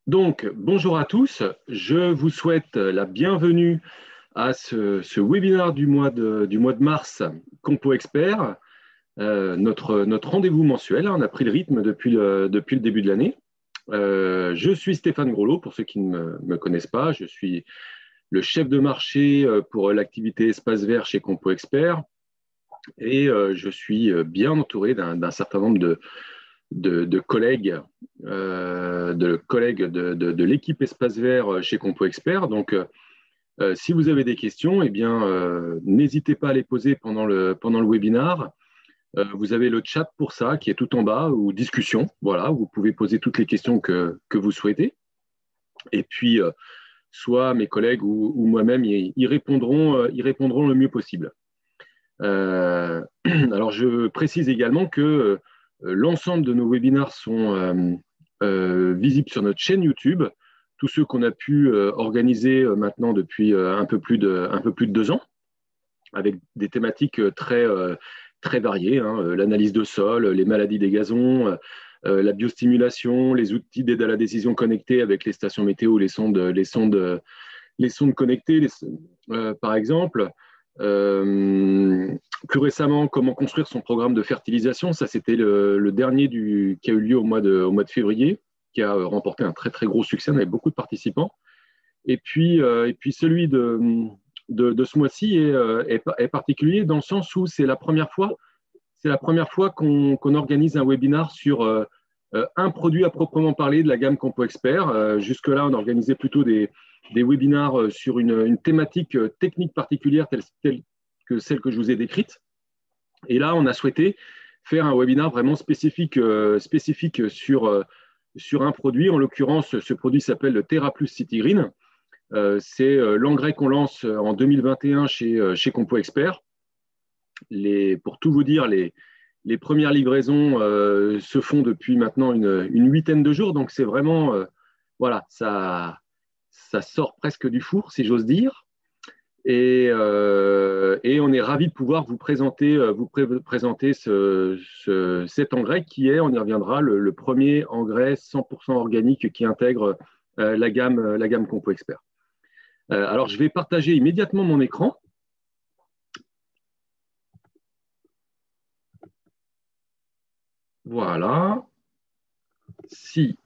Donc, bonjour à tous. Je vous souhaite la bienvenue à ce webinaire du mois de mars Compo Expert, notre rendez-vous mensuel. On a pris le rythme depuis le début de l'année. Je suis Stéphane Groslo, pour ceux qui ne me connaissent pas. Je suis le chef de marché pour l'activité Espace Vert chez Compo Expert. Et je suis bien entouré d'un certain nombre de collègues, de l'équipe Espace Vert chez Compo Expert. Donc, si vous avez des questions, eh bien, n'hésitez pas à les poser pendant le webinaire. Vous avez le chat pour ça qui est tout en bas, ou discussion. Voilà, vous pouvez poser toutes les questions que vous souhaitez. Et puis, soit mes collègues ou moi-même y répondront le mieux possible. Alors, je précise également que l'ensemble de nos webinaires sont visibles sur notre chaîne YouTube, tous ceux qu'on a pu organiser maintenant depuis un peu plus de 2 ans, avec des thématiques très variées, hein, l'analyse de sol, les maladies des gazons, la biostimulation, les outils d'aide à la décision connectée avec les stations météo, les sondes connectées, par exemple. Plus récemment, comment construire son programme de fertilisation. Ça, c'était le dernier qui a eu lieu au mois de février, qui a remporté un très, très gros succès. On avait beaucoup de participants. Et puis celui de ce mois-ci est particulier dans le sens où c'est la première fois qu'on organise un webinar sur un produit à proprement parler de la gamme Compo Expert. Jusque-là, on organisait plutôt des webinars sur une thématique technique particulière telle que celle que je vous ai décrite. Et là, on a souhaité faire un webinaire vraiment spécifique sur un produit. En l'occurrence, ce produit s'appelle le TerraPlus City Green. C'est l'engrais qu'on lance en 2021 chez Compo Expert. Pour tout vous dire, les premières livraisons se font depuis maintenant une huitaine de jours. Donc, c'est vraiment, voilà, ça sort presque du four, si j'ose dire. Et on est ravis de pouvoir vous présenter cet engrais qui est, on y reviendra, le premier engrais 100% organique qui intègre la gamme Compo Expert. Alors, je vais partager immédiatement mon écran. Voilà. Si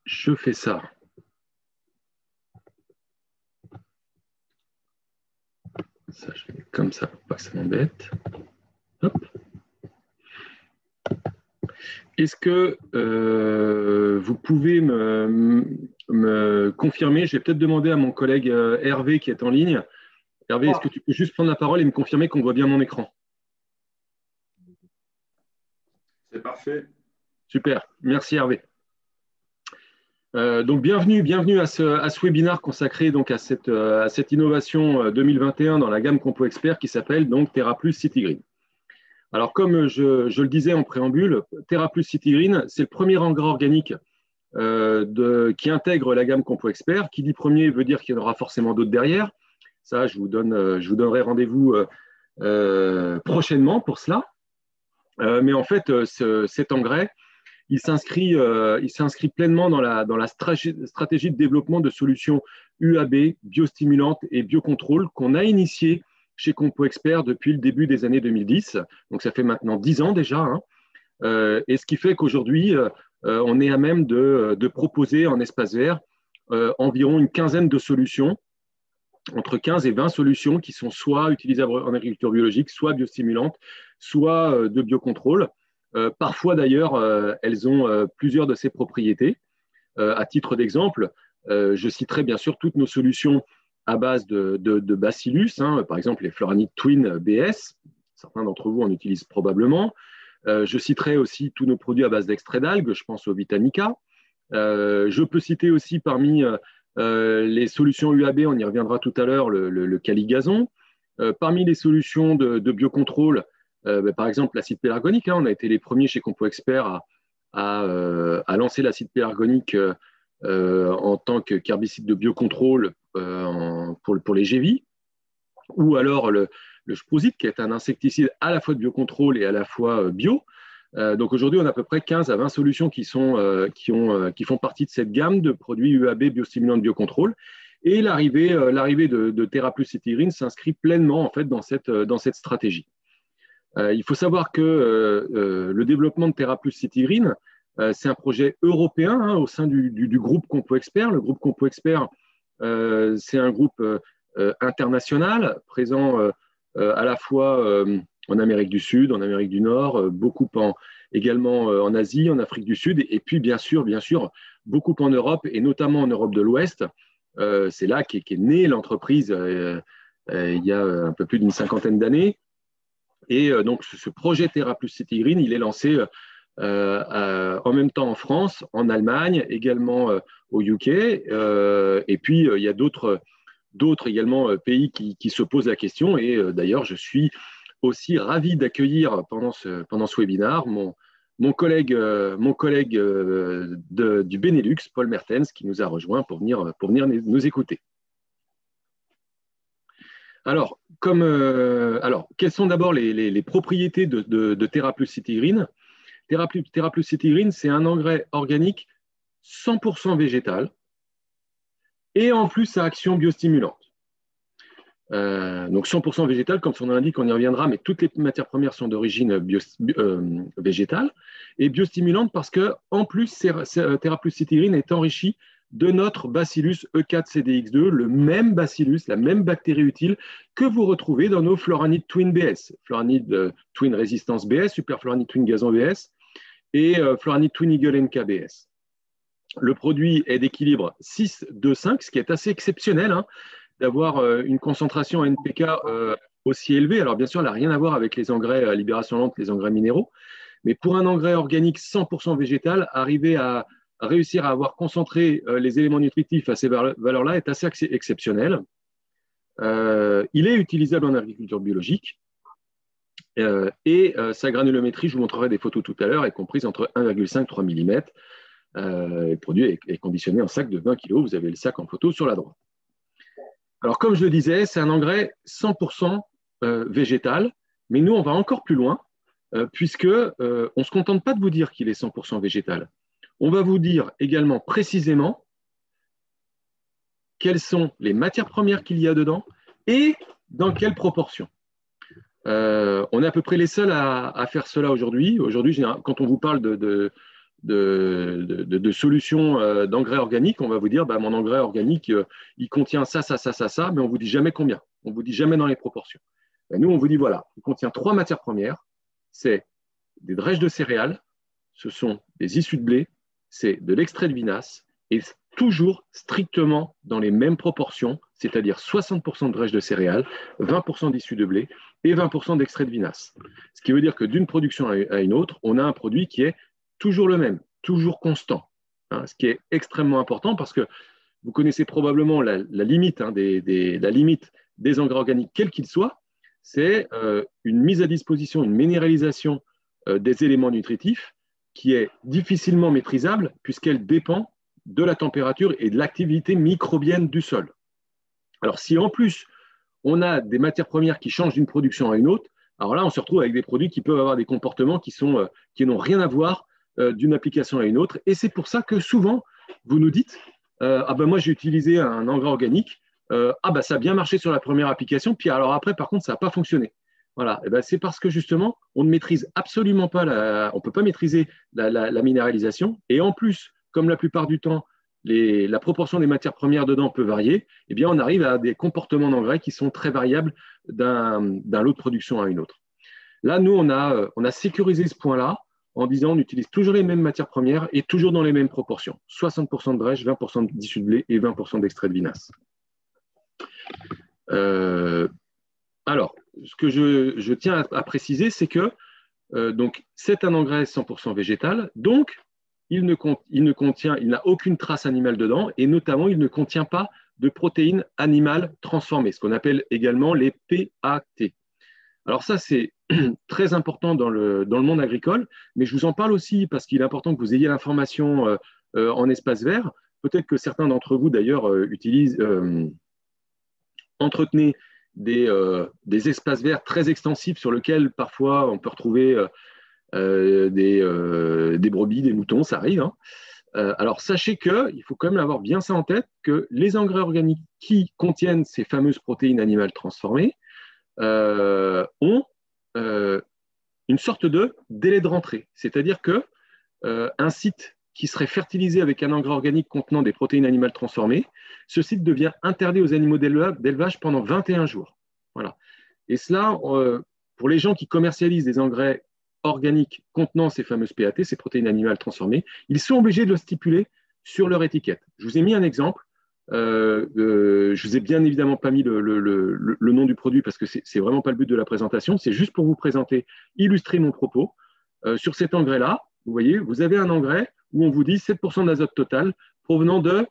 je fais ça, je fais comme ça pour pas que ça m'embête. Hop. Est-ce que vous pouvez me confirmer? Je vais peut-être demander à mon collègue Hervé qui est en ligne. Hervé, est-ce que tu peux juste prendre la parole et me confirmer qu'on voit bien mon écran? C'est parfait. Super, merci Hervé. Donc bienvenue à ce webinaire consacré donc à cette innovation 2021 dans la gamme Compo Expert qui s'appelle donc TerraPlus City Green. Alors comme je le disais en préambule, TerraPlus City Green, c'est le premier engrais organique qui intègre la gamme Compo Expert. Qui dit premier veut dire qu'il y en aura forcément d'autres derrière. Ça, je vous donnerai rendez-vous prochainement pour cela. Mais en fait, cet engrais, il s'inscrit pleinement dans la stratégie de développement de solutions UAB, biostimulantes et biocontrôle qu'on a initié chez Compo Expert depuis le début des années 2010. Donc, ça fait maintenant 10 ans déjà. Hein. Et ce qui fait qu'aujourd'hui, on est à même de proposer en espace vert environ une quinzaine de solutions, entre 15 et 20 solutions qui sont soit utilisables en agriculture biologique, soit biostimulantes, soit de biocontrôle. Parfois, d'ailleurs, elles ont plusieurs de ces propriétés. À titre d'exemple, je citerai bien sûr toutes nos solutions à base de bacillus, hein, par exemple les Floranit Twin BS. Certains d'entre vous en utilisent probablement. Je citerai aussi tous nos produits à base d'extrait d'algues, je pense au Vitanica. Je peux citer aussi parmi les solutions UAB, on y reviendra tout à l'heure, le Caligazon. Parmi les solutions de biocontrôle, par exemple l'acide pélargonique, hein, on a été les premiers chez Compo Expert à lancer l'acide pélargonique en tant qu'herbicide de biocontrôle pour les gévis, ou alors le Sprosit, qui est un insecticide à la fois de biocontrôle et à la fois bio. Donc aujourd'hui, on a à peu près 15 à 20 solutions qui font partie de cette gamme de produits UAB biostimulants de biocontrôle. Et l'arrivée de TheraPlus Citigreen s'inscrit pleinement en fait, dans cette stratégie. Il faut savoir que le développement de TheraPlus Citigreen, c'est un projet européen hein, au sein du groupe Compo Expert. Le groupe Compo Expert, c'est un groupe international présent à la fois en Amérique du Sud, en Amérique du Nord, beaucoup également en Asie, en Afrique du Sud, et puis bien sûr, beaucoup en Europe, et notamment en Europe de l'Ouest. C'est là qu'est née l'entreprise il y a un peu plus d'une cinquantaine d'années. Et donc, ce projet TheraPlus Citigreen, il est lancé en même temps en France, en Allemagne, également au UK. Et puis, il y a d'autres également pays qui se posent la question. Et d'ailleurs, je suis aussi ravi d'accueillir pendant ce webinaire mon collègue du Benelux, Paul Mertens, qui nous a rejoint pour venir nous écouter. Alors, quelles sont d'abord les propriétés de TheraPlus Citigreen? TheraPlus Citigreen, c'est un engrais organique 100% végétal et en plus à action biostimulante. Donc 100% végétal, comme son nom l'indique, on y reviendra, mais toutes les matières premières sont d'origine végétale et biostimulante parce que en plus, TheraPlus Citigreen est enrichi de notre Bacillus E4-CDX2, le même bacillus, la même bactérie utile que vous retrouvez dans nos Floranide Twin BS, Floranide Twin Résistance BS, Superfloranide Twin Gazon BS et Floranide Twin Eagle NK BS. Le produit est d'équilibre 6-2-5, ce qui est assez exceptionnel, hein, d'avoir une concentration en NPK aussi élevée. Alors bien sûr, elle n'a rien à voir avec les engrais à libération lente, les engrais minéraux, mais pour un engrais organique 100% végétal, arriver à réussir à avoir concentré les éléments nutritifs à ces valeurs-là est assez exceptionnel. Il est utilisable en agriculture biologique et sa granulométrie, je vous montrerai des photos tout à l'heure, est comprise entre 1,5 et 3 mm. Le produit est conditionné en sac de 20 kg. Vous avez le sac en photo sur la droite. Alors, comme je le disais, c'est un engrais 100% végétal, mais nous, on va encore plus loin, puisque on ne se contente pas de vous dire qu'il est 100% végétal. On va vous dire également précisément quelles sont les matières premières qu'il y a dedans et dans quelle proportion. On est à peu près les seuls à faire cela aujourd'hui. Aujourd'hui, quand on vous parle de solutions d'engrais organiques, on va vous dire mon engrais organique, il contient ça, mais on ne vous dit jamais combien. On ne vous dit jamais dans les proportions. Nous, on vous dit voilà, il contient 3 matières premières. C'est des drèches de céréales, ce sont des issues de blé, c'est de l'extrait de vinasse et toujours strictement dans les mêmes proportions, c'est-à-dire 60% de drèches de céréales, 20% d'issues de blé et 20% d'extrait de vinasse. Ce qui veut dire que d'une production à une autre, on a un produit qui est toujours le même, toujours constant. Hein, ce qui est extrêmement important parce que vous connaissez probablement la limite, hein, la limite des engrais organiques, quels qu'ils soient, c'est une mise à disposition, une minéralisation des éléments nutritifs qui est difficilement maîtrisable puisqu'elle dépend de la température et de l'activité microbienne du sol. Alors si en plus on a des matières premières qui changent d'une production à une autre, alors là on se retrouve avec des produits qui peuvent avoir des comportements qui n'ont rien à voir d'une application à une autre. Et c'est pour ça que souvent vous nous dites moi j'ai utilisé un engrais organique, ça a bien marché sur la première application, puis alors après par contre ça n'a pas fonctionné. Voilà, c'est parce que justement, on ne maîtrise absolument pas, on ne peut pas maîtriser la minéralisation. Et en plus, comme la plupart du temps, la proportion des matières premières dedans peut varier, eh bien, on arrive à des comportements d'engrais qui sont très variables d'un lot de production à une autre. Là, nous, on a sécurisé ce point-là en disant on utilise toujours les mêmes matières premières et toujours dans les mêmes proportions. 60% de drèche, 20% d'issu de blé et 20% d'extrait de vinasse. Alors, ce que je tiens à préciser, c'est que c'est un engrais 100% végétal, donc il n'a aucune trace animale dedans, et notamment, il ne contient pas de protéines animales transformées, ce qu'on appelle également les PAT. Alors ça, c'est très important dans le monde agricole, mais je vous en parle aussi parce qu'il est important que vous ayez l'information en espace vert. Peut-être que certains d'entre vous, d'ailleurs, entretenez des espaces verts très extensifs sur lesquels parfois on peut retrouver des brebis, des moutons, ça arrive. Hein. Alors, sachez qu'il faut quand même avoir bien ça en tête, que les engrais organiques qui contiennent ces fameuses protéines animales transformées ont une sorte de délai de rentrée. C'est-à-dire qu'un site qui serait fertilisé avec un engrais organique contenant des protéines animales transformées, ce site devient interdit aux animaux d'élevage pendant 21 jours. Voilà. Et cela, pour les gens qui commercialisent des engrais organiques contenant ces fameuses PAT, ces protéines animales transformées, ils sont obligés de le stipuler sur leur étiquette. Je vous ai mis un exemple. Je vous ai bien évidemment pas mis le nom du produit parce que c'est vraiment pas le but de la présentation. C'est juste pour vous présenter, illustrer mon propos. Sur cet engrais-là, vous voyez, vous avez un engrais où on vous dit 7% d'azote total provenant de,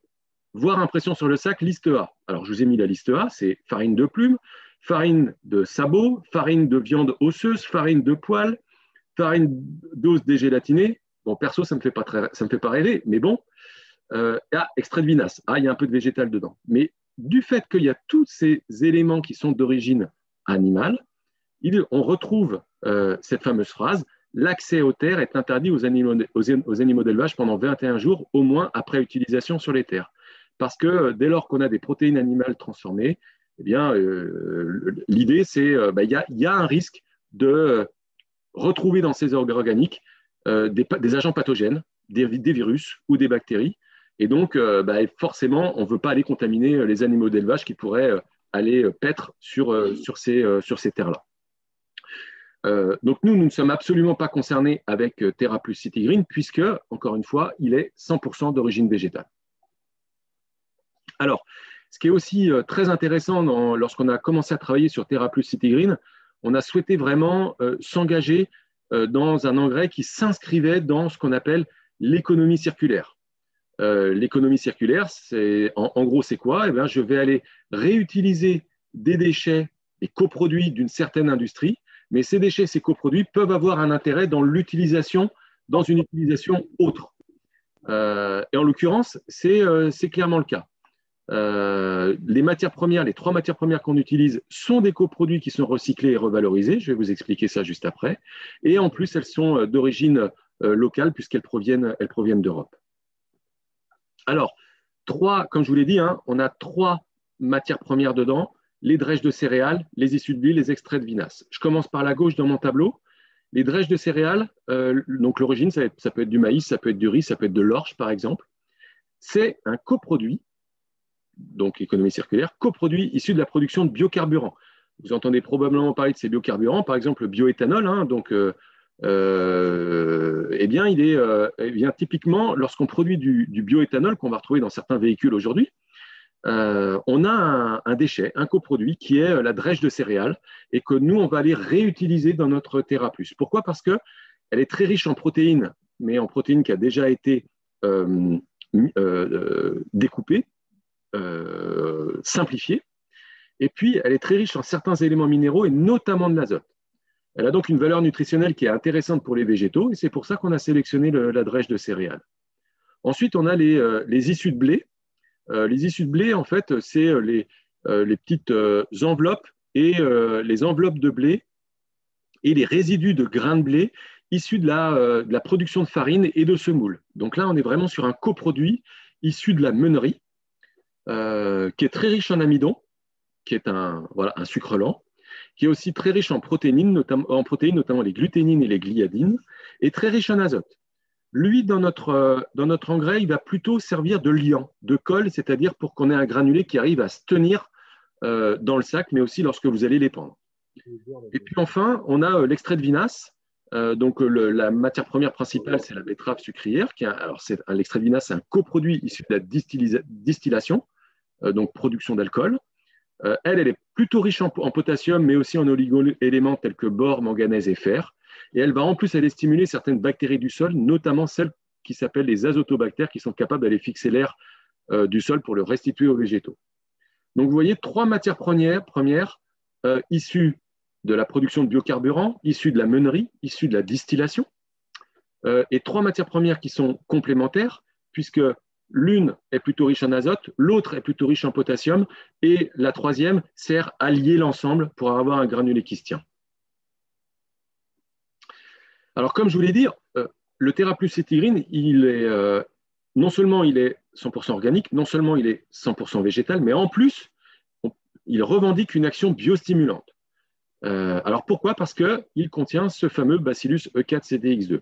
voire impression sur le sac, liste A. Alors, je vous ai mis la liste A, c'est farine de plume, farine de sabot, farine de viande osseuse, farine de poil, farine d'os dégélatinée. Bon, perso, ça me fait pas rêver, mais bon. Extrait de vinasse. Il y a un peu de végétal dedans. Mais du fait qu'il y a tous ces éléments qui sont d'origine animale, on retrouve cette fameuse phrase « L'accès aux terres est interdit aux animaux d'élevage pendant 21 jours, au moins après utilisation sur les terres. » Parce que dès lors qu'on a des protéines animales transformées, eh bien, l'idée, c'est qu'il y a un risque de retrouver dans ces engrais organiques des agents pathogènes, des virus ou des bactéries. Et donc, forcément, on ne veut pas aller contaminer les animaux d'élevage qui pourraient aller paître sur ces terres-là. Donc, nous ne sommes absolument pas concernés avec TerraPlus Citigreen puisque, encore une fois, il est 100% d'origine végétale. Alors, ce qui est aussi très intéressant lorsqu'on a commencé à travailler sur TerraPlus Citigreen, on a souhaité vraiment s'engager dans un engrais qui s'inscrivait dans ce qu'on appelle l'économie circulaire. L'économie circulaire, en gros, c'est quoi? Eh bien, je vais aller réutiliser des déchets et coproduits d'une certaine industrie, mais ces déchets, ces coproduits peuvent avoir un intérêt dans une utilisation autre. Et en l'occurrence, c'est clairement le cas. Les matières premières, les 3 matières premières qu'on utilise sont des coproduits qui sont recyclés et revalorisés. Je vais vous expliquer ça juste après. Et en plus, elles sont d'origine locale puisqu'elles proviennent d'Europe. Alors, comme je vous l'ai dit, hein, on a 3 matières premières dedans, les drèches de céréales, les issues de blé, les extraits de vinasse. Je commence par la gauche dans mon tableau. Les drèches de céréales, donc l'origine, ça peut être du maïs, ça peut être du riz, ça peut être de l'orge, par exemple. C'est un coproduit, donc économie circulaire, coproduit issu de la production de biocarburants. Vous entendez probablement parler de ces biocarburants, par exemple le bioéthanol, hein, donc eh bien, typiquement, lorsqu'on produit du bioéthanol qu'on va retrouver dans certains véhicules aujourd'hui, on a un déchet, un coproduit qui est la drèche de céréales et que nous, on va aller réutiliser dans notre TerraPlus. Pourquoi? Parce qu'elle est très riche en protéines, mais en protéines qui a déjà été découpée, simplifiée. Et puis, elle est très riche en certains éléments minéraux et notamment de l'azote. Elle a donc une valeur nutritionnelle qui est intéressante pour les végétaux et c'est pour ça qu'on a sélectionné la drèche de céréales. Ensuite, on a les issues de blé. Les issues de blé, en fait, c'est les petites enveloppes et les enveloppes de blé et les résidus de grains de blé issus de la production de farine et de semoule. Donc là, on est vraiment sur un coproduit issu de la meunerie qui est très riche en amidon, qui est un sucre lent, qui est aussi très riche en protéines, notamment les gluténines et les gliadines, et très riche en azote. Lui, dans notre engrais, il va plutôt servir de liant, de colle, c'est-à-dire pour qu'on ait un granulé qui arrive à se tenir dans le sac, mais aussi lorsque vous allez l'épandre. Et puis enfin, on a l'extrait de vinasse. La matière première principale, c'est la betterave sucrière. L'extrait de vinasse, c'est un coproduit issu de la distillation, donc production d'alcool. Elle est plutôt riche en potassium, mais aussi en oligo-éléments tels que bore, manganèse et fer. Et elle va en plus aller stimuler certaines bactéries du sol, notamment celles qui s'appellent les azotobactères, qui sont capables d'aller fixer l'air du sol pour le restituer aux végétaux. Donc vous voyez 3 matières premières issues de la production de biocarburants, issues de la meunerie, issues de la distillation, et 3 matières premières qui sont complémentaires, puisque l'une est plutôt riche en azote, l'autre est plutôt riche en potassium, et la troisième sert à lier l'ensemble pour avoir un granulé qui se tient. Alors, comme je vous l'ai dit, le TerraPlus Citigreen, non seulement il est 100% organique, non seulement il est 100% végétal, mais en plus, il revendique une action biostimulante. Alors, pourquoi? Parce qu'il contient ce fameux Bacillus E4-CDX2.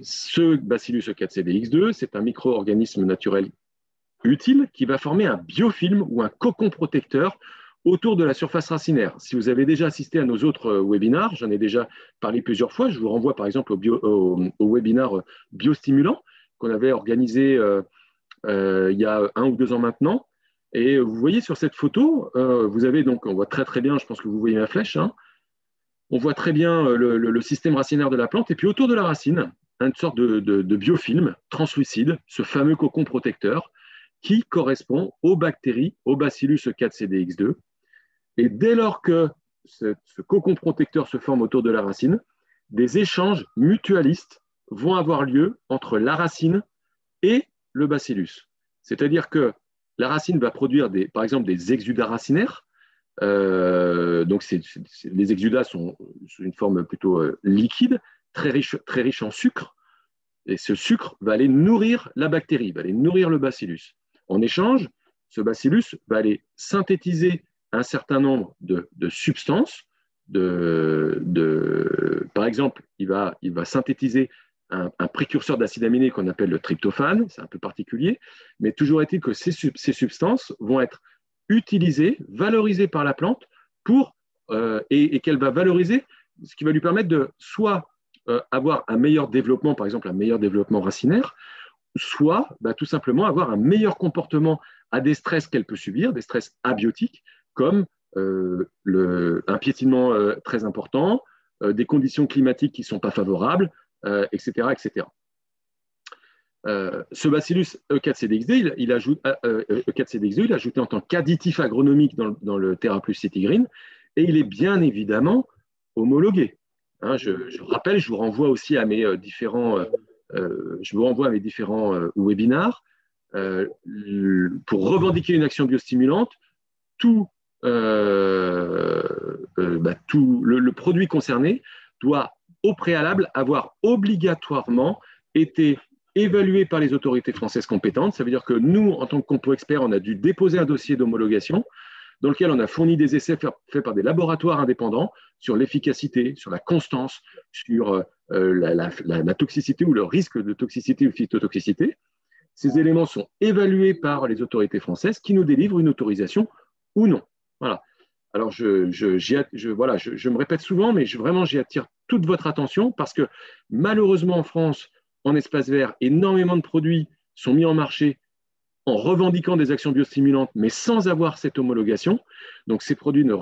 Ce Bacillus E4-CDX2, c'est un micro-organisme naturel utile qui va former un biofilm ou un cocon protecteur autour de la surface racinaire. Si vous avez déjà assisté à nos autres webinars, j'en ai déjà parlé plusieurs fois, je vous renvoie par exemple au webinar biostimulant qu'on avait organisé il y a 1 ou 2 ans maintenant. Et vous voyez sur cette photo, vous avez donc, on voit très très bien, je pense que vous voyez ma flèche, hein, on voit très bien le système racinaire de la plante, et puis autour de la racine, une sorte de biofilm translucide, ce fameux cocon protecteur, qui correspond aux bactéries, au Bacillus E4-CDX2. Et dès lors que ce cocon protecteur se forme autour de la racine, des échanges mutualistes vont avoir lieu entre la racine et le bacillus. C'est-à-dire que la racine va produire, par exemple, des exudats racinaires. Donc, les exudats sont sous une forme plutôt liquide, très riche en sucre. Et ce sucre va aller nourrir la bactérie, va aller nourrir le bacillus. En échange, ce bacillus va aller synthétiser un certain nombre de substances. Par exemple, il va synthétiser un précurseur d'acide aminé qu'on appelle le tryptophane, c'est un peu particulier, mais toujours est-il que ces substances vont être utilisées, valorisées par la plante et qu'elle va valoriser, ce qui va lui permettre de soit avoir un meilleur développement, par exemple un meilleur développement racinaire, soit tout simplement avoir un meilleur comportement à des stress qu'elle peut subir, des stress abiotiques, comme un piétinement très important, des conditions climatiques qui ne sont pas favorables, etc. etc. Ce Bacillus E4-CDX2, il est ajouté en tant qu'additif agronomique dans le TerraPlus Citigreen, et il est bien évidemment homologué. Hein, je rappelle, je vous renvoie aussi à mes différents webinars. Pour revendiquer une action biostimulante, le produit concerné doit au préalable avoir obligatoirement été évalué par les autorités françaises compétentes. Ça veut dire que nous, en tant que compo expert, on a dû déposer un dossier d'homologation dans lequel on a fourni des essais faits par des laboratoires indépendants sur l'efficacité, sur la constance, sur la toxicité ou le risque de toxicité ou phytotoxicité. Ces éléments sont évalués par les autorités françaises qui nous délivrent une autorisation ou non. Voilà. Alors, je me répète souvent, mais vraiment, j'y attire toute votre attention parce que malheureusement, en France, en espace vert, énormément de produits sont mis en marché en revendiquant des actions biostimulantes, mais sans avoir cette homologation. Donc, ces produits ne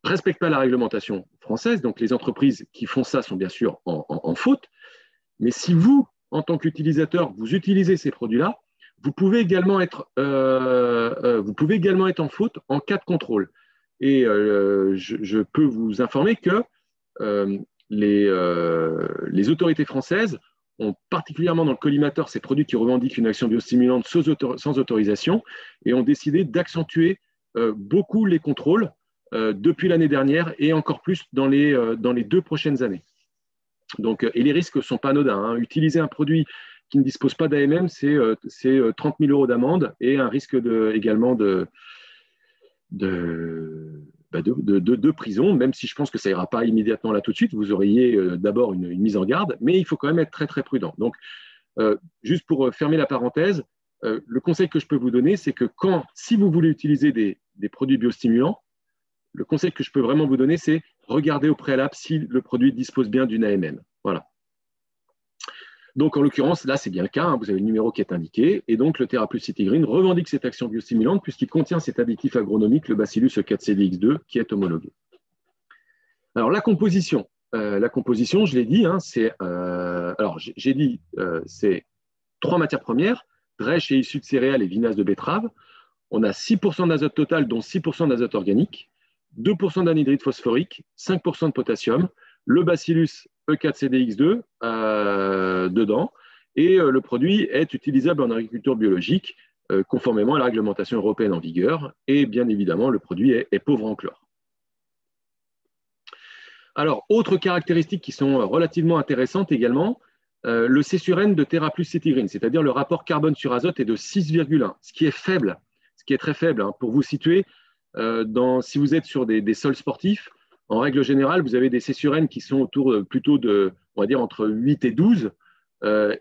respectent pas la réglementation française. Donc, les entreprises qui font ça sont bien sûr en faute. Mais si vous, en tant qu'utilisateur, vous utilisez ces produits-là, vous pouvez également être en faute en cas de contrôle. Et je peux vous informer que les autorités françaises ont particulièrement dans le collimateur ces produits qui revendiquent une action biostimulante sans autorisation et ont décidé d'accentuer beaucoup les contrôles depuis l'année dernière et encore plus dans les 2 prochaines années. Donc, et les risques ne sont pas anodins. Hein. Utiliser un produit qui ne dispose pas d'AMM, c'est 30 000 € d'amende et un risque également de prison, même si je pense que ça ira pas immédiatement là tout de suite. Vous auriez d'abord une mise en garde, mais il faut quand même être très très prudent. Donc, juste pour fermer la parenthèse, le conseil que je peux vous donner, c'est que si vous voulez utiliser des produits biostimulants, le conseil que je peux vraiment vous donner, c'est regarder au préalable si le produit dispose bien d'une AMM. Voilà. Donc, en l'occurrence, là, c'est bien le cas. Hein, vous avez le numéro qui est indiqué. Et donc, le TerraPlus Citigreen revendique cette action biostimulante puisqu'il contient cet additif agronomique, le Bacillus E4-CDX2, qui est homologué. Alors, la composition, je l'ai dit, hein, c'est 3 matières premières, drèche et issues de céréales et vinasse de betterave. On a 6% d'azote total, dont 6% d'azote organique, 2% d'anhydride phosphorique, 5% de potassium, le Bacillus E4-CDX2 dedans, et le produit est utilisable en agriculture biologique conformément à la réglementation européenne en vigueur, et bien évidemment, le produit est pauvre en chlore. Alors, autres caractéristiques qui sont relativement intéressantes également, le C sur N de Terra Plus Citigreen, c'est-à-dire le rapport carbone sur azote est de 6,1, ce qui est faible, ce qui est très faible. Hein. Pour vous situer, si vous êtes sur des sols sportifs, en règle générale, vous avez des C sur N qui sont autour plutôt de, on va dire, entre 8 et 12.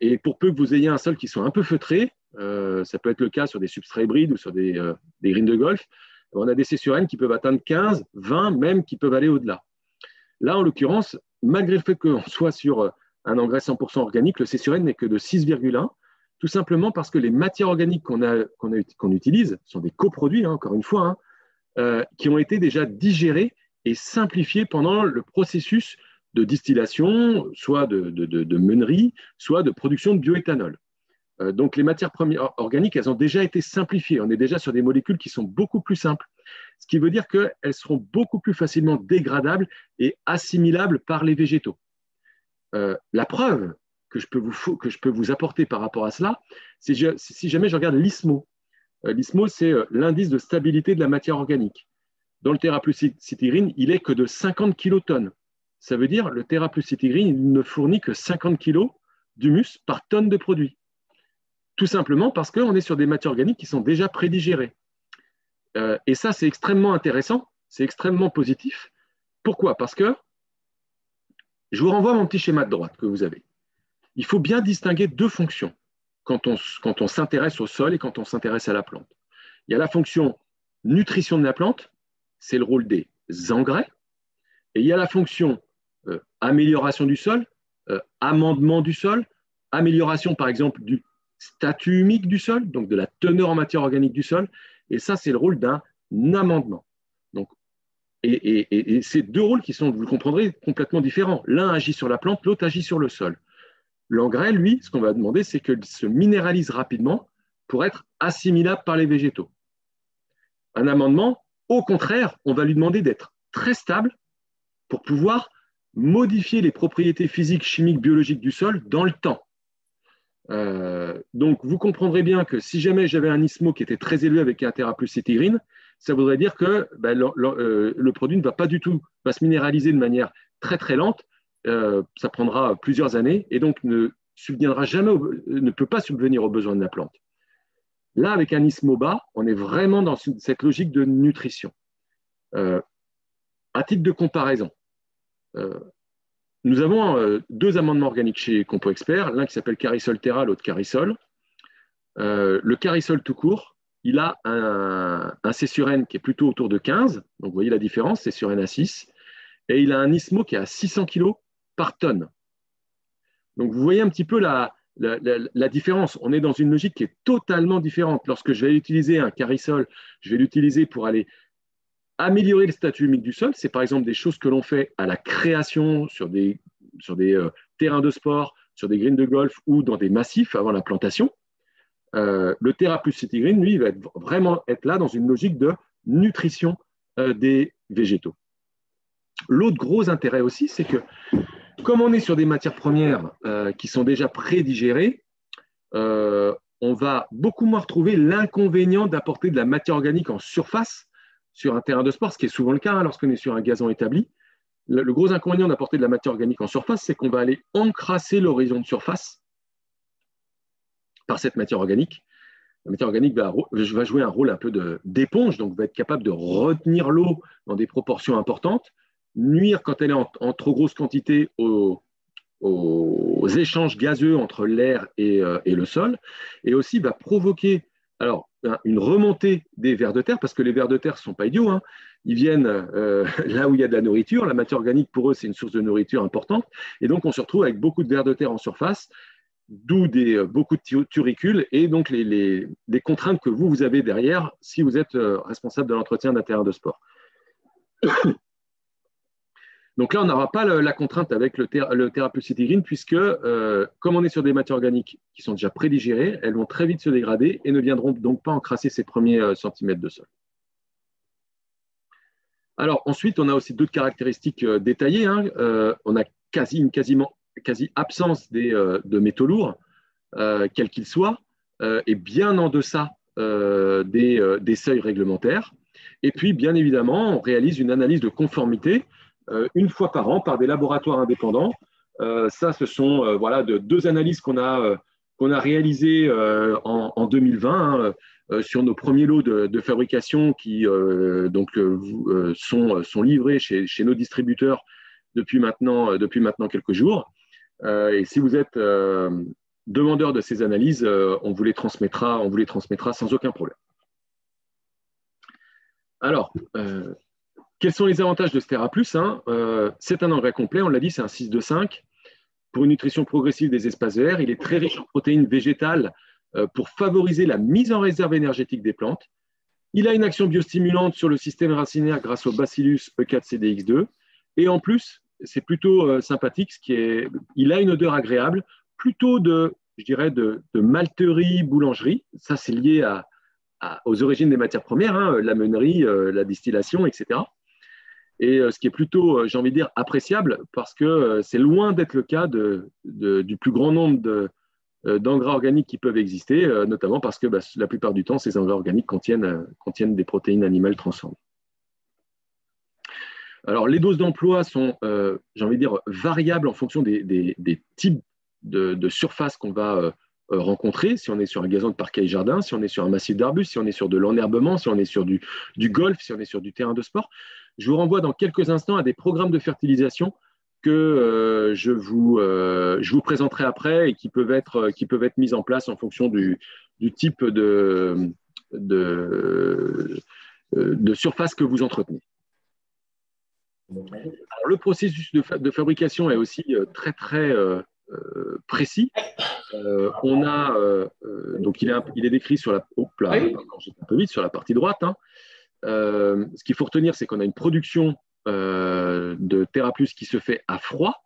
Et pour peu que vous ayez un sol qui soit un peu feutré, ça peut être le cas sur des substrats hybrides ou sur des greens de golf, on a des C sur N qui peuvent atteindre 15, 20, même qui peuvent aller au-delà. Là, en l'occurrence, malgré le fait qu'on soit sur un engrais 100% organique, le C sur N n'est que de 6,1, tout simplement parce que les matières organiques qu'on utilise sont des coproduits, hein, encore une fois, hein, qui ont été déjà digérés et simplifiés pendant le processus de distillation, soit de meunerie, soit de production de bioéthanol. Donc les matières premières organiques, elles ont déjà été simplifiées. On est déjà sur des molécules qui sont beaucoup plus simples, ce qui veut dire qu'elles seront beaucoup plus facilement dégradables et assimilables par les végétaux. La preuve que je peux vous apporter par rapport à cela, c'est si jamais je regarde l'ISMO. L'ISMO, c'est l'indice de stabilité de la matière organique. Dans le Terra Plus Citigreen, il est que de 50 kilotonnes. Ça veut dire le Terra Plus Citigreen, il ne fournit que 50 kg d'humus par tonne de produit. Tout simplement parce qu'on est sur des matières organiques qui sont déjà prédigérées. Et ça, c'est extrêmement intéressant, c'est extrêmement positif. Pourquoi? Parce que je vous renvoie à mon petit schéma de droite que vous avez. Il faut bien distinguer deux fonctions quand on s'intéresse au sol et quand on s'intéresse à la plante. Il y a la fonction nutrition de la plante, c'est le rôle des engrais, et il y a la fonction amélioration du sol, amendement du sol, amélioration par exemple du statut humique du sol, donc de la teneur en matière organique du sol, et ça c'est le rôle d'un amendement. Donc, et ces deux rôles qui sont, vous le comprendrez, complètement différents. L'un agit sur la plante, l'autre agit sur le sol. L'engrais, lui, ce qu'on va demander, c'est qu'il se minéralise rapidement pour être assimilable par les végétaux. Un amendement, au contraire, on va lui demander d'être très stable pour pouvoir modifier les propriétés physiques, chimiques, biologiques du sol dans le temps. Donc, vous comprendrez bien que si jamais j'avais un ISMO qui était très élevé avec un Terra Plus Citigreen, ça voudrait dire que le produit ne va pas du tout, va se minéraliser de manière très très lente. Ça prendra plusieurs années et donc ne peut pas subvenir aux besoins de la plante. Là, avec un ISMO bas, on est vraiment dans cette logique de nutrition. À titre de comparaison, nous avons deux amendements organiques chez Compo Expert, l'un qui s'appelle Carisol Terra, l'autre Carisol. Le Carisol tout court, il a un C sur N qui est plutôt autour de 15, donc vous voyez la différence, C sur N à 6, et il a un ISMO qui est à 600 kg par tonne. Donc vous voyez un petit peu la différence. On est dans une logique qui est totalement différente. Lorsque je vais utiliser un Carisol, je vais l'utiliser pour aller améliorer le statut humique du sol. C'est par exemple des choses que l'on fait à la création sur des terrains de sport, sur des greens de golf ou dans des massifs avant la plantation. Le Terra Plus Citigreen, lui, il va vraiment être là dans une logique de nutrition des végétaux. L'autre gros intérêt aussi, c'est que comme on est sur des matières premières qui sont déjà prédigérées, on va beaucoup moins retrouver l'inconvénient d'apporter de la matière organique en surface sur un terrain de sport, ce qui est souvent le cas hein, lorsqu'on est sur un gazon établi. Le gros inconvénient d'apporter de la matière organique en surface, c'est qu'on va aller encrasser l'horizon de surface par cette matière organique. La matière organique va jouer un rôle un peu d'éponge, donc va être capable de retenir l'eau dans des proportions importantes, nuire quand elle est en trop grosse quantité aux échanges gazeux entre l'air et le sol, et aussi va provoquer une remontée des vers de terre, parce que les vers de terre ne sont pas idiots, hein. Ils viennent là où il y a de la nourriture, la matière organique pour eux c'est une source de nourriture importante, et donc on se retrouve avec beaucoup de vers de terre en surface, d'où beaucoup de turicules, et donc les contraintes que vous avez derrière si vous êtes responsable de l'entretien d'un terrain de sport. Donc là, on n'aura pas la contrainte avec le Terra Plus Citigreen, puisque comme on est sur des matières organiques qui sont déjà prédigérées, elles vont très vite se dégrader et ne viendront donc pas encrasser ces premiers centimètres de sol. Alors ensuite, on a aussi d'autres caractéristiques détaillées. Hein. On a quasi absence de métaux lourds, quels qu'ils soient, et bien en deçà des seuils réglementaires. Et puis, bien évidemment, on réalise une analyse de conformité une fois par an par des laboratoires indépendants. Ça, ce sont voilà, deux analyses qu'on a réalisées en 2020 sur nos premiers lots de fabrication qui sont livrés chez nos distributeurs depuis maintenant quelques jours. Et si vous êtes demandeur de ces analyses, on vous les transmettra sans aucun problème. Alors, quels sont les avantages de Stera Plus, hein? C'est un engrais complet, on l'a dit, c'est un 6,2,5 pour une nutrition progressive des espaces verts. Il est très riche en protéines végétales pour favoriser la mise en réserve énergétique des plantes. Il a une action biostimulante sur le système racinaire grâce au Bacillus E4-CDX2. Et en plus, c'est plutôt sympathique, il a une odeur agréable, plutôt de malterie, boulangerie. Ça, c'est lié aux origines des matières premières, hein, la meunerie, la distillation, etc. Et ce qui est plutôt, j'ai envie de dire, appréciable, parce que c'est loin d'être le cas du plus grand nombre d'engrais organiques qui peuvent exister, notamment parce que la plupart du temps, ces engrais organiques contiennent des protéines animales transformées. Alors, les doses d'emploi sont, j'ai envie de dire, variables en fonction des types de surface qu'on va rencontrer, si on est sur un gazon de parquet jardin, si on est sur un massif d'arbustes, si on est sur de l'enherbement, si on est sur du golf, si on est sur du terrain de sport. Je vous renvoie dans quelques instants à des programmes de fertilisation que je vous présenterai après et qui peuvent être mis en place en fonction du type de surface que vous entretenez. Alors, le processus de fabrication est aussi très précis. Donc il est décrit sur la partie droite. Hein. Ce qu'il faut retenir, c'est qu'on a une production de TerraPlus qui se fait à froid.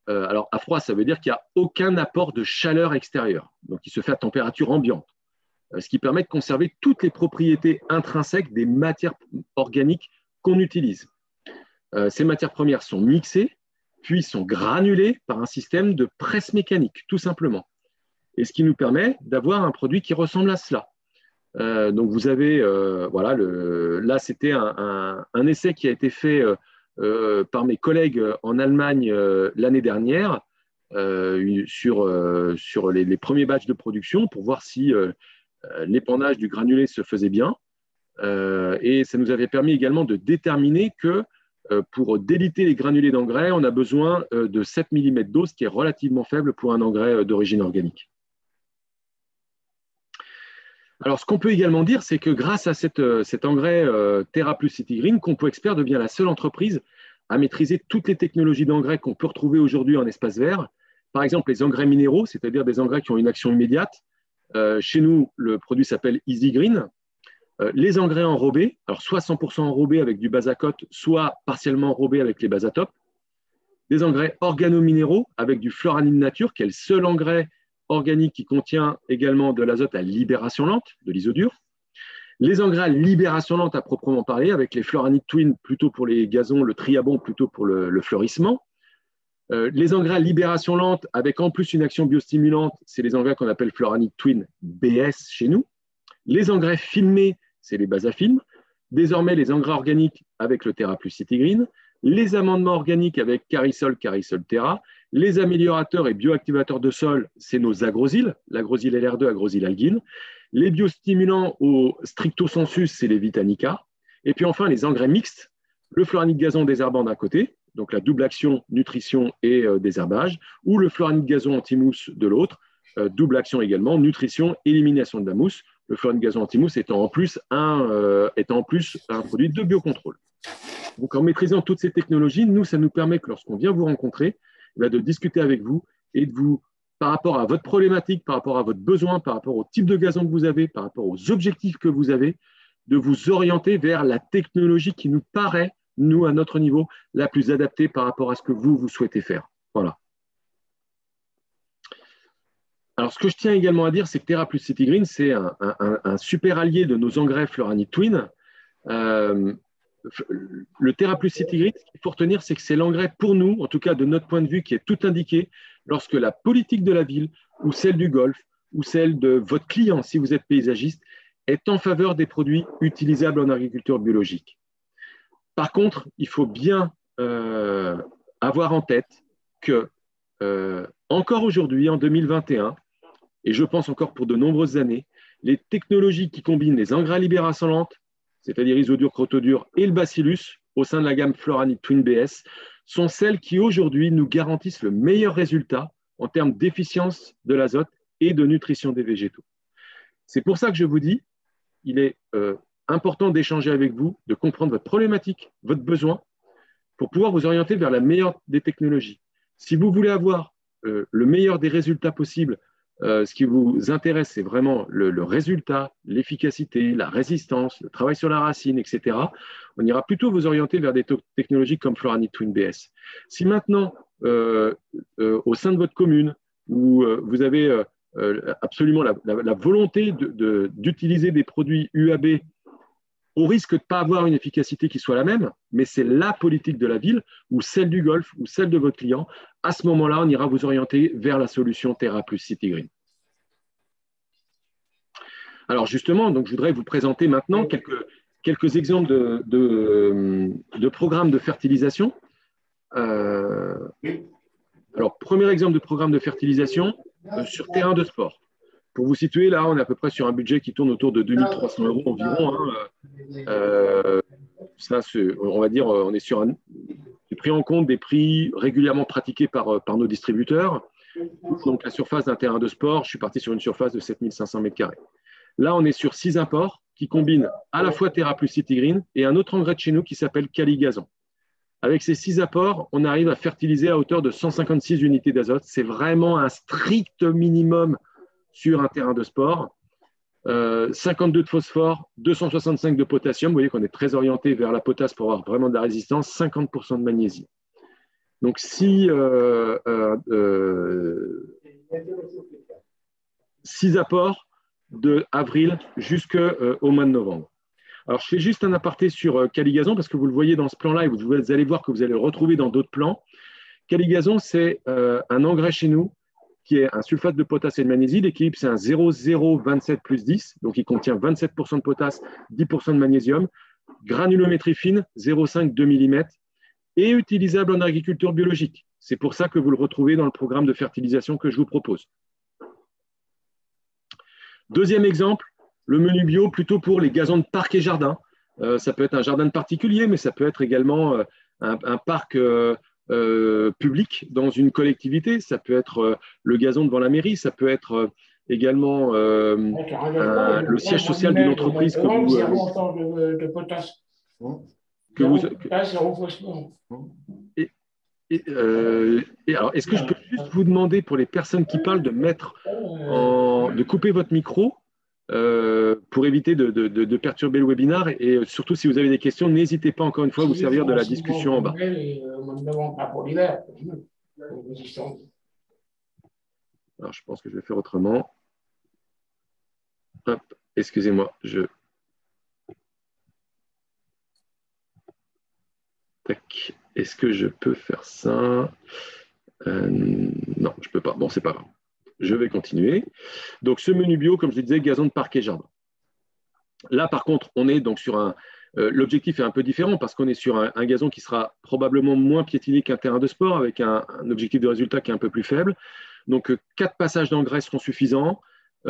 Alors à froid, ça veut dire qu'il n'y a aucun apport de chaleur extérieure. Donc il se fait à température ambiante, ce qui permet de conserver toutes les propriétés intrinsèques des matières organiques qu'on utilise. Ces matières premières sont mixées, puis sont granulées par un système de presse mécanique, tout simplement. Et ce qui nous permet d'avoir un produit qui ressemble à cela. Donc vous avez, là c'était un essai qui a été fait par mes collègues en Allemagne l'année dernière sur les premiers batchs de production pour voir si l'épandage du granulé se faisait bien. Et ça nous avait permis également de déterminer que pour déliter les granulés d'engrais, on a besoin de 7 mm d'eau, ce qui est relativement faible pour un engrais d'origine organique. Alors, ce qu'on peut également dire, c'est que grâce à cet engrais TerraPlus CityGreen, Compo Expert devient la seule entreprise à maîtriser toutes les technologies d'engrais qu'on peut retrouver aujourd'hui en espace vert. Par exemple, les engrais minéraux, c'est-à-dire des engrais qui ont une action immédiate. Chez nous, le produit s'appelle EasyGreen. Les engrais enrobés, alors soit 100% enrobés avec du basacote, soit partiellement enrobés avec les basatopes. Des engrais organominéraux avec du Floranil Nature, qui est le seul engrais organique qui contient également de l'azote à libération lente, de l'isodure. Les engrais à libération lente à proprement parler, avec les Floranil Twin plutôt pour les gazons, le Triabon plutôt pour le fleurissement. Les engrais à libération lente avec en plus une action biostimulante, c'est les engrais qu'on appelle Floranil Twin BS chez nous. Les engrais filmés, c'est les basafilms. Désormais, les engrais organiques avec le TerraPlus CityGreen. Les amendements organiques avec Carisol Terra. Les améliorateurs et bioactivateurs de sol, c'est nos agrosyles, l'agrosyl LR2, agrosyl Algine. Les biostimulants au stricto sensus, c'est les Vitanica. Et puis enfin, les engrais mixtes, le Floranil gazon désherbant d'un côté, donc la double action nutrition et désherbage, ou le Floranil gazon anti-mousse de l'autre, double action également, nutrition, élimination de la mousse. Le Floranil gazon anti-mousse étant en plus un produit de biocontrôle. Donc, en maîtrisant toutes ces technologies, nous, ça nous permet que lorsqu'on vient vous rencontrer, de discuter avec vous et de vous, par rapport à votre problématique, par rapport à votre besoin, par rapport au type de gazon que vous avez, par rapport aux objectifs que vous avez, de vous orienter vers la technologie qui nous paraît, nous, à notre niveau, la plus adaptée par rapport à ce que vous souhaitez faire. Voilà. Alors, ce que je tiens également à dire, c'est que TerraPlus CityGreen, c'est un super allié de nos engrais Floranil Twin. Le TerraPlus CityGreen, ce qu'il faut retenir, c'est que c'est l'engrais pour nous, en tout cas de notre point de vue, qui est tout indiqué lorsque la politique de la ville ou celle du golf ou celle de votre client, si vous êtes paysagiste, est en faveur des produits utilisables en agriculture biologique. Par contre, il faut bien avoir en tête que, encore aujourd'hui, en 2021, et je pense encore pour de nombreuses années, les technologies qui combinent les engrais libération lente, c'est-à-dire isodur, crotodur et le bacillus, au sein de la gamme Floranit Twin BS, sont celles qui aujourd'hui nous garantissent le meilleur résultat en termes d'efficience de l'azote et de nutrition des végétaux. C'est pour ça que je vous dis, il est important d'échanger avec vous, de comprendre votre problématique, votre besoin, pour pouvoir vous orienter vers la meilleure des technologies. Si vous voulez avoir le meilleur des résultats possibles, ce qui vous intéresse, c'est vraiment le résultat, l'efficacité, la résistance, le travail sur la racine, etc. On ira plutôt vous orienter vers des technologies comme Floranit Twin BS. Si maintenant, au sein de votre commune, où vous avez absolument la volonté d'utiliser des produits UAB au risque de ne pas avoir une efficacité qui soit la même, mais c'est la politique de la ville ou celle du Golfe ou celle de votre client, à ce moment-là, on ira vous orienter vers la solution Terra Plus City Green. Alors justement, donc, je voudrais vous présenter maintenant quelques exemples de programmes de fertilisation. Alors, premier exemple de programme de fertilisation sur terrain de sport. Pour vous situer, là, on est à peu près sur un budget qui tourne autour de 2 300 € environ. Ça, on va dire, on est sur j'ai pris en compte des prix régulièrement pratiqués par nos distributeurs. Donc, la surface d'un terrain de sport, je suis parti sur une surface de 7 500 m². Là, on est sur 6 apports qui combinent à la fois Terra Plus City Green et un autre engrais de chez nous qui s'appelle Caligazon. Avec ces 6 apports, on arrive à fertiliser à hauteur de 156 unités d'azote. C'est vraiment un strict minimum sur un terrain de sport. 52 de phosphore, 265 de potassium. Vous voyez qu'on est très orienté vers la potasse pour avoir vraiment de la résistance, 50% de magnésie. Donc, 6 apports de avril jusqu'au mois de novembre. Alors, je fais juste un aparté sur Caligazon parce que vous le voyez dans ce plan-là et vous allez voir que vous allez le retrouver dans d'autres plans. Caligazon, c'est un engrais chez nous qui est un sulfate de potasse et de magnésie. L'équilibre, c'est un 0,027 plus 10. Donc, il contient 27% de potasse, 10% de magnésium. Granulométrie fine, 0,5, 2 mm. Et utilisable en agriculture biologique. C'est pour ça que vous le retrouvez dans le programme de fertilisation que je vous propose. Deuxième exemple, le menu bio plutôt pour les gazons de parc et jardin. Ça peut être un jardin de particulier, mais ça peut être également un parc public dans une collectivité. Ça peut être le gazon devant la mairie. Ça peut être également le siège social d'une entreprise que vous... alors, est-ce que je peux juste vous demander pour les personnes qui parlent de couper votre micro pour éviter de perturber le webinaire et surtout si vous avez des questions, n'hésitez pas encore une fois à vous servir de la discussion en bas. Alors, je pense que je vais faire autrement. Hop, excusez-moi, Tac. Est-ce que je peux faire ça? Non, je ne peux pas. Bon, c'est pas grave. Je vais continuer. Donc, ce menu bio, comme je le disais, gazon de parc et jardin. Là, par contre, on est donc sur l'objectif est un peu différent parce qu'on est sur un gazon qui sera probablement moins piétiné qu'un terrain de sport avec un objectif de résultat qui est un peu plus faible. Donc, 4 passages d'engrais seront suffisants.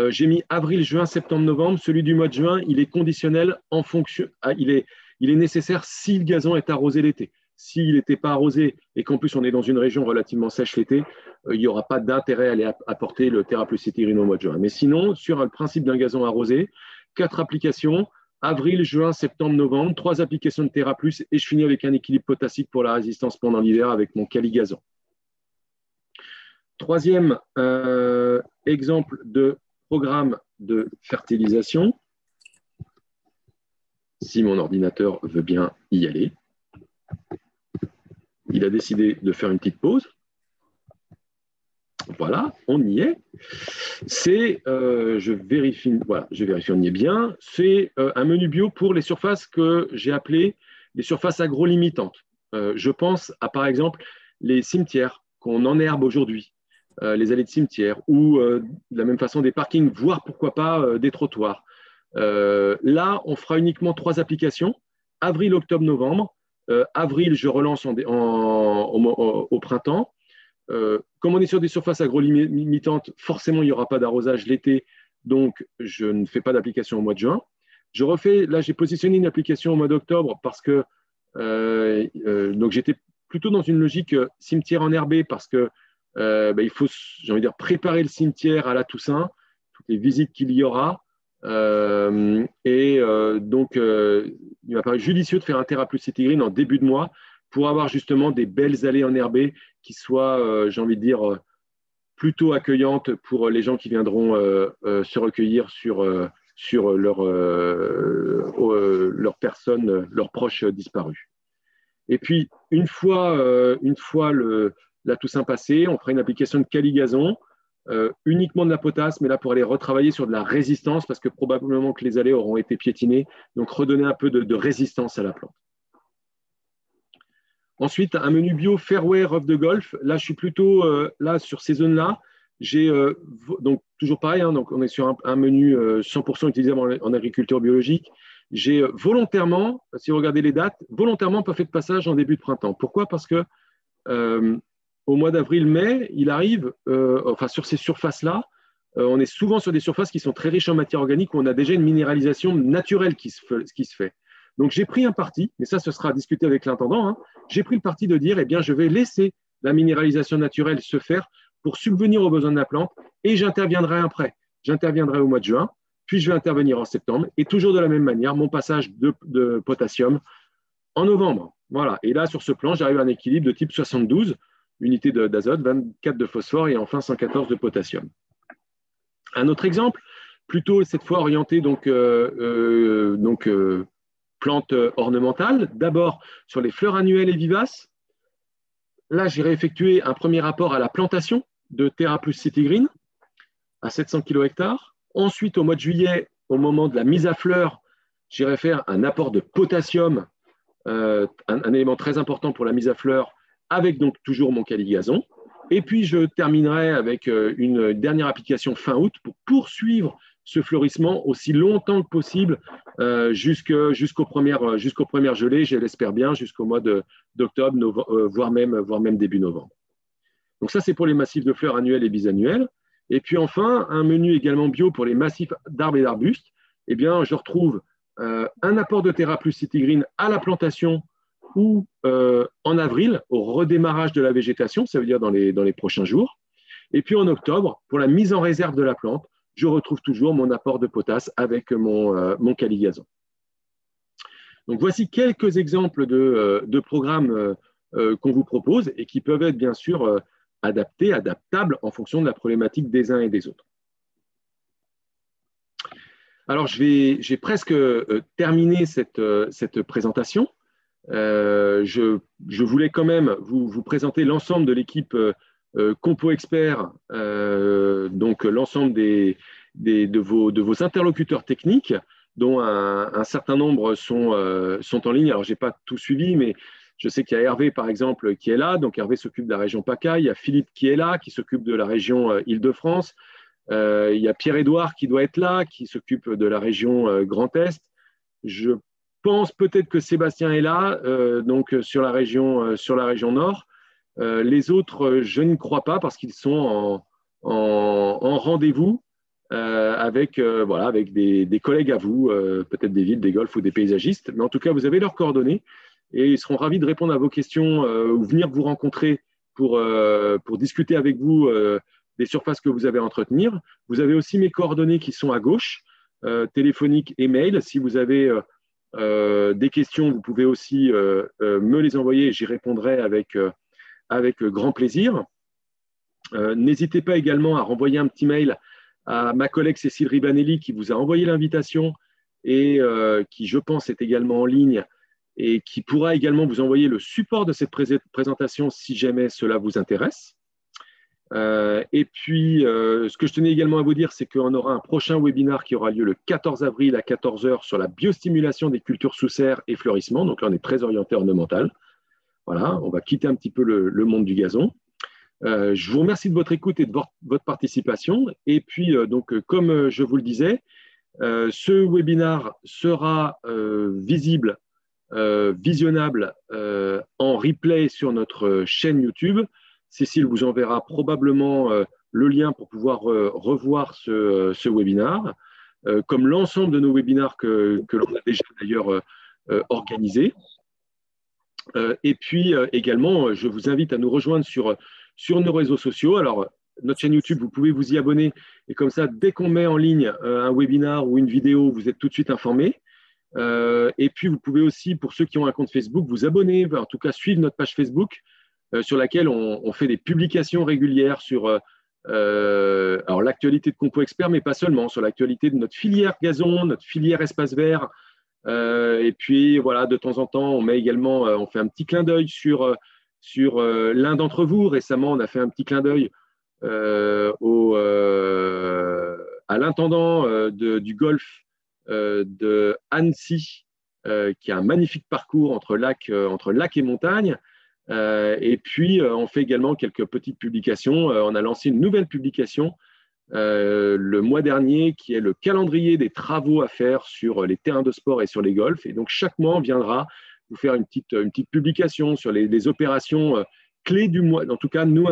J'ai mis avril, juin, septembre, novembre. Celui du mois de juin, il est conditionnel en fonction. Il est nécessaire si le gazon est arrosé l'été. S'il n'était pas arrosé et qu'en plus on est dans une région relativement sèche l'été, il n'y aura pas d'intérêt à aller apporter le Terra Plus City Green au mois de juin. Mais sinon, sur le principe d'un gazon arrosé, 4 applications, avril, juin, septembre, novembre, 3 applications de Terra Plus et je finis avec un équilibre potassique pour la résistance pendant l'hiver avec mon Caligazon. Troisième exemple de programme de fertilisation, si mon ordinateur veut bien y aller. Il a décidé de faire une petite pause. Voilà, on y est. C'est, je vérifie, on y est bien. C'est un menu bio pour les surfaces que j'ai appelées les surfaces agro-limitantes. Je pense à, par exemple, les cimetières qu'on enherbe aujourd'hui, les allées de cimetières, ou de la même façon des parkings, voire pourquoi pas des trottoirs. Là, on fera uniquement 3 applications, avril, octobre, novembre. Avril, je relance au printemps. Comme on est sur des surfaces agro-limitantes, forcément, il n'y aura pas d'arrosage l'été, donc je ne fais pas d'application au mois de juin. Je refais, là, j'ai positionné une application au mois d'octobre parce que donc j'étais plutôt dans une logique cimetière enherbé parce que il faut, j'ai envie de dire, préparer le cimetière à la Toussaint, toutes les visites qu'il y aura. Donc, il m'a paru judicieux de faire un TerraPlus CityGreen en début de mois pour avoir justement des belles allées enherbées qui soient, j'ai envie de dire, plutôt accueillantes pour les gens qui viendront se recueillir sur leurs personnes, leurs proches disparus. Et puis, une fois la Toussaint passée, on fera une application de caligazon, uniquement de la potasse, mais là pour aller retravailler sur de la résistance, parce que probablement que les allées auront été piétinées, donc redonner un peu de résistance à la plante. Ensuite, un menu bio fairway rough de golf. Là, je suis plutôt là sur ces zones-là. J'ai donc toujours pareil, hein, donc on est sur un menu 100% utilisable en agriculture biologique. J'ai volontairement, si vous regardez les dates, volontairement pas fait de passage en début de printemps. Pourquoi? Parce que au mois d'avril-mai, il arrive, enfin sur ces surfaces-là, on est souvent sur des surfaces qui sont très riches en matière organique où on a déjà une minéralisation naturelle qui se fait. Donc j'ai pris un parti, mais ça ce sera à discuter avec l'intendant, hein, j'ai pris le parti de dire, eh bien je vais laisser la minéralisation naturelle se faire pour subvenir aux besoins de la plante et j'interviendrai après. J'interviendrai au mois de juin, puis je vais intervenir en septembre et toujours de la même manière, mon passage de potassium en novembre. Voilà. Et là, sur ce plan, j'arrive à un équilibre de type 72 unités d'azote, 24 de phosphore et enfin 114 de potassium. Un autre exemple, plutôt cette fois orienté plantes ornementales. D'abord sur les fleurs annuelles et vivaces. Là, j'irai effectuer un premier rapport à la plantation de TerraPlus CityGreen à 700 kg/ha. Ensuite, au mois de juillet, au moment de la mise à fleur, j'irai faire un apport de potassium, un élément très important pour la mise à fleur, avec donc toujours mon caligazon. Et puis, je terminerai avec une dernière application fin août pour poursuivre ce fleurissement aussi longtemps que possible jusqu'aux premières gelées, je l'espère bien, jusqu'au mois d'octobre, voire même début novembre. Donc ça, c'est pour les massifs de fleurs annuels et bisannuels. Et puis enfin, un menu également bio pour les massifs d'arbres et d'arbustes. Eh bien, je retrouve un apport de TerraPlus CityGreen à la plantation ou en avril, au redémarrage de la végétation, ça veut dire dans les prochains jours. Et puis en octobre, pour la mise en réserve de la plante, je retrouve toujours mon apport de potasse avec mon caligazon. Donc voici quelques exemples de programmes qu'on vous propose et qui peuvent être bien sûr adaptables en fonction de la problématique des uns et des autres. Alors j'ai presque terminé cette présentation. Je voulais quand même vous présenter l'ensemble de l'équipe Compo Expert, donc l'ensemble de vos interlocuteurs techniques, dont un certain nombre sont en ligne. Alors, je n'ai pas tout suivi, mais je sais qu'il y a Hervé, par exemple, qui est là. Donc, Hervé s'occupe de la région PACA. Il y a Philippe qui est là, qui s'occupe de la région Île-de-France. Il y a Pierre-Édouard qui doit être là, qui s'occupe de la région Grand Est. Je pense peut-être que Sébastien est là, donc sur la région Nord. Les autres, je ne crois pas parce qu'ils sont en rendez-vous avec des collègues à vous, peut-être des villes, des golfs ou des paysagistes. Mais en tout cas, vous avez leurs coordonnées et ils seront ravis de répondre à vos questions ou venir vous rencontrer pour discuter avec vous des surfaces que vous avez à entretenir. Vous avez aussi mes coordonnées qui sont à gauche, téléphoniques et mail. Si vous avez des questions, vous pouvez aussi me les envoyer et j'y répondrai avec grand plaisir. N'hésitez pas également à renvoyer un petit mail à ma collègue Cécile Ribanelli qui vous a envoyé l'invitation et qui, je pense, est également en ligne et qui pourra également vous envoyer le support de cette présentation si jamais cela vous intéresse. Et puis, ce que je tenais également à vous dire, c'est qu'on aura un prochain webinaire qui aura lieu le 14 avril à 14 h sur la biostimulation des cultures sous serre et fleurissement. Donc là, on est très orienté ornemental. Voilà, on va quitter un petit peu le monde du gazon. Je vous remercie de votre écoute et de votre participation. Et puis, comme je vous le disais, ce webinaire sera visible visionnable en replay sur notre chaîne YouTube. Cécile vous enverra probablement le lien pour pouvoir revoir ce webinaire, comme l'ensemble de nos webinaires que l'on a déjà d'ailleurs organisés. Et puis également, je vous invite à nous rejoindre sur nos réseaux sociaux. Alors, notre chaîne YouTube, vous pouvez vous y abonner. Et comme ça, dès qu'on met en ligne un webinaire ou une vidéo, vous êtes tout de suite informé. Et puis, vous pouvez aussi, pour ceux qui ont un compte Facebook, vous abonner, en tout cas suivre notre page Facebook sur laquelle on fait des publications régulières sur alors l'actualité de Compo Expert, mais pas seulement, sur l'actualité de notre filière gazon, notre filière espace vert. Et puis, voilà, de temps en temps, on met également, on fait un petit clin d'œil sur l'un d'entre vous. Récemment, on a fait un petit clin d'œil à l'intendant du golfe de Annecy, qui a un magnifique parcours entre lac et montagne. Et puis, on fait également quelques petites publications. On a lancé une nouvelle publication le mois dernier, qui est le calendrier des travaux à faire sur les terrains de sport et sur les golfs. Et donc, chaque mois, on viendra vous faire une petite publication sur les opérations clés du mois. En tout cas, nous,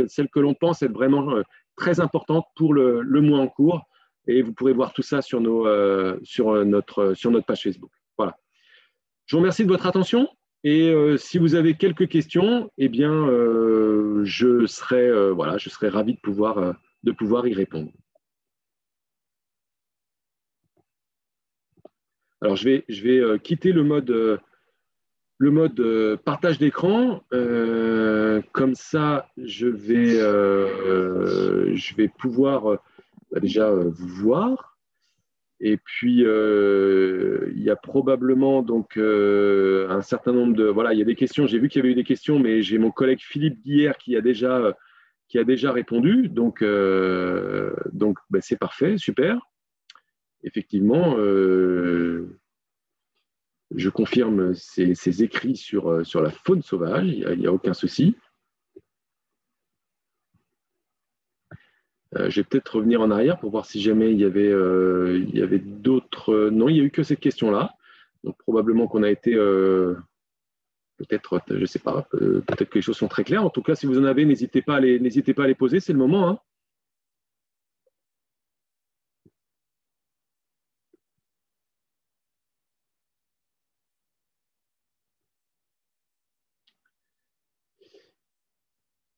celle que l'on pense être vraiment très importante pour le mois en cours. Et vous pourrez voir tout ça sur notre page Facebook. Voilà. Je vous remercie de votre attention. Et si vous avez quelques questions, eh bien, je serai ravi de pouvoir y répondre. Alors, je vais quitter le mode partage d'écran. Comme ça, je vais pouvoir déjà vous voir. Et puis, il y a probablement donc un certain nombre de… Voilà, il y a des questions. J'ai vu qu'il y avait eu des questions, mais j'ai mon collègue Philippe Guillère qui a déjà répondu. Donc c'est parfait, super. Effectivement, je confirme ces écrits sur la faune sauvage, il n'y a aucun souci. Je vais peut-être revenir en arrière pour voir si jamais il y avait d'autres… Non, il n'y a eu que cette question-là. Donc probablement qu'on a été… peut-être, je ne sais pas, peut-être que les choses sont très claires. En tout cas, si vous en avez, n'hésitez pas à les poser, c'est le moment. Hein.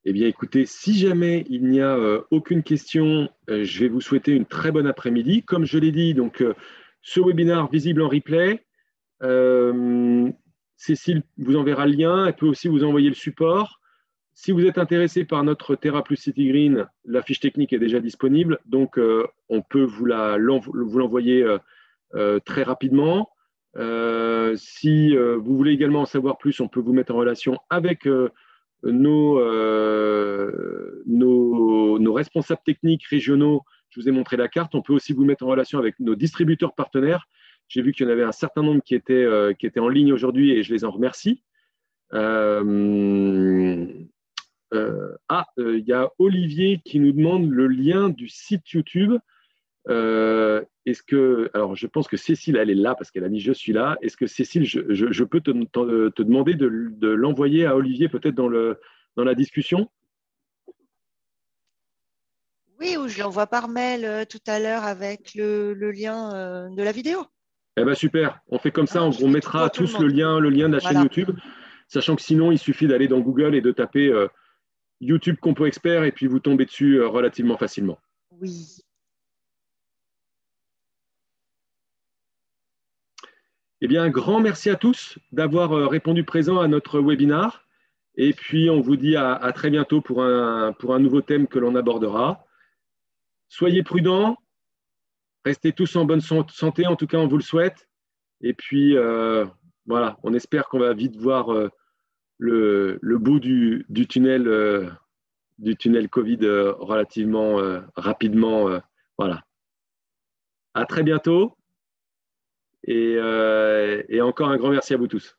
Eh bien, écoutez, si jamais il n'y a aucune question, je vais vous souhaiter une très bonne après-midi. Comme je l'ai dit, donc, ce webinaire visible en replay, Cécile vous enverra le lien. Elle peut aussi vous envoyer le support. Si vous êtes intéressé par notre Terra Plus City Green, la fiche technique est déjà disponible. Donc, on peut vous l'envoyer très rapidement. Si vous voulez également en savoir plus, on peut vous mettre en relation avec nos responsables techniques régionaux. Je vous ai montré la carte. On peut aussi vous mettre en relation avec nos distributeurs partenaires. J'ai vu qu'il y en avait un certain nombre qui étaient en ligne aujourd'hui et je les en remercie. Il y a Olivier qui nous demande le lien du site YouTube. Alors, je pense que Cécile, elle est là parce qu'elle a mis « Je suis là ». Est-ce que Cécile, je peux te demander de l'envoyer à Olivier peut-être dans la discussion? Oui, ou je l'envoie par mail tout à l'heure avec le lien de la vidéo. Eh bien, super. On fait comme ça. On mettra à tous le lien de la chaîne YouTube, sachant que sinon, il suffit d'aller dans Google et de taper YouTube Compo Expert et puis vous tombez dessus relativement facilement. Oui. Eh bien, un grand merci à tous d'avoir répondu présent à notre webinaire. Et puis, on vous dit à très bientôt pour un nouveau thème que l'on abordera. Soyez prudents, restez tous en bonne santé, en tout cas, on vous le souhaite. Et puis, voilà, on espère qu'on va vite voir le bout du tunnel Covid relativement rapidement. Voilà. À très bientôt. Et encore un grand merci à vous tous.